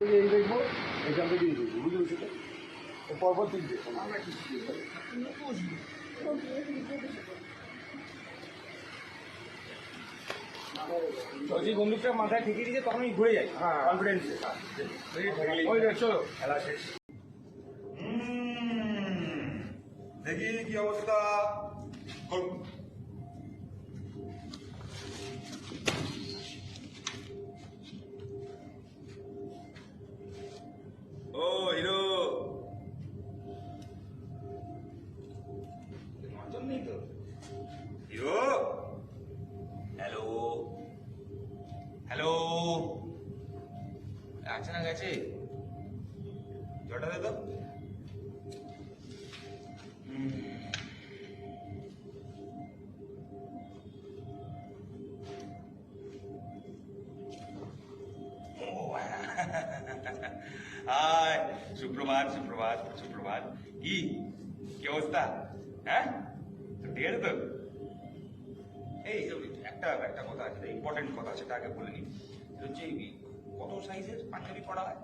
এই দেখবো এখান থেকে দেখবো বুঝলি সেটা পরপর তিনটে যে বন্দুকটা মাথায় ঠেকিয়ে দিয়েছে তখনই ঘুরে যায় কনফিডেন্সে। চলো খেলা শেষ। দেখি কি অবস্থা। ও হিরো নজর নেই তো। হিরো হ্যালো হ্যালো, আছে না গেছে? জটা দে তো। হাই, সুপ্রভাত সুপ্রভাত সুপ্রভাত। কি কি অবস্থা? হ্যাঁ ঠিক আছে তো? এই একটা একটা কথা আছে, ইম্পর্টেন্ট কথা, সেটা আগে বলে নি। হচ্ছে কত সাইজের পাঞ্জাবি পড়া হয়?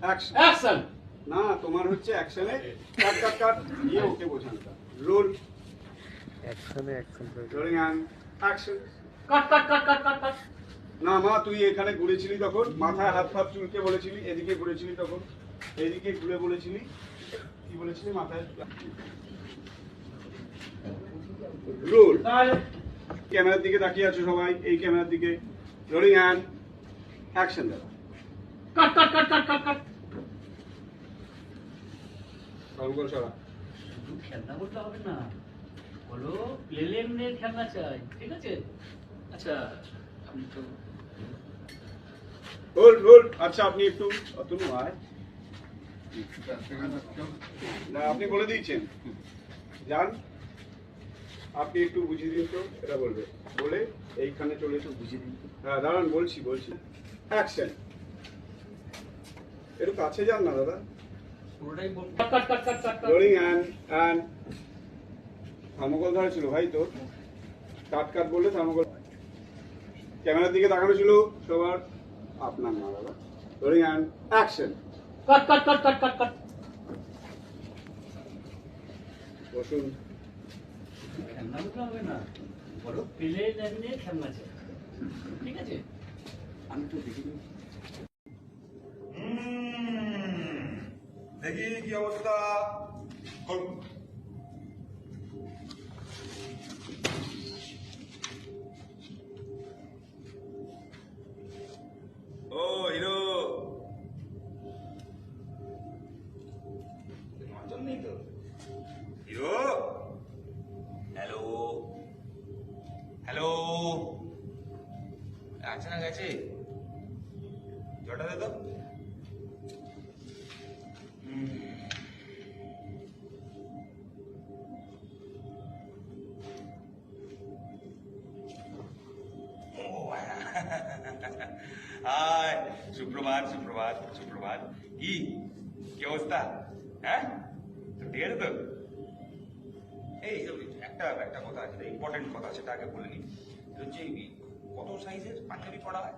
অ্যাকশন না তোমার হচ্ছে অ্যাকশনে কাট কাট কাট দিয়ে ওকে বোঝানোটা রোল অ্যাকশনে action rolling and action cut cut cut cut cut cut. না মা তুই এখানে ঘুরেছিলি তখন মাথায় হাত ফাত চুলকে বলেছিলি, এদিকে ঘুরেছিলি তখন এদিকে ঘুরে বলেছিলি, কি বলেছিলি মাথায় রোল। ক্যামেরার দিকে তাকিয়ে আছো সবাই, এই ক্যামেরার দিকে রোলিং অ্যান্ড অ্যাকশন দাও। কাট কাট কাট কাট কাট কাট। সরগোল সরা শুধু খেলনা বলতে হবে না, বলো প্লেনের খেলনা চাই, ঠিক আছে? আচ্ছা আপনি তো রোল রোল। আচ্ছা আপনি একটু অতনু আয় না, আপনি বলে দিয়েছেন যান, আপনি একটু বুঝিয়ে দিন তো, এটা বলবে বলে এইখানে চলে এসে বুঝিয়ে দিন। হ্যাঁ দাঁড়ান বলছি বলছি অ্যাকশন। একটু কাছে যান না দাদা। পুরোটাই বল। কাট cut cut cut cut cut. Rolling and thermocol ধরা ছিল ভাই তোর, কাট কাট বললে থার্মোকল ক্যামেরার দিকে তাকানো ছিল সবার, আপনার না দাদা। Rolling and action. Cut cut cut cut cut cut. বসুন। খেলনা বলতে হবে না, বলো প্লেনের খেলনা চাই, ঠিক আছে? আমি তো দেখি দেখি কি অবস্থা। ও হিরো নজর নেই তো। হিরো হ্যালো হ্যালো, আছে না গেছে? জটা দে তো। হাই, সুপ্রভাত সুপ্রভাত সুপ্রভাত। কি কি অবস্থা? হ্যাঁ ঠিক আছে তো? এই একটা একটা কথা আছে, ইম্পর্টেন্ট কথা, সেটা আগে বলে নি। হচ্ছে কত সাইজের পাঞ্জাবি পড়া হয়?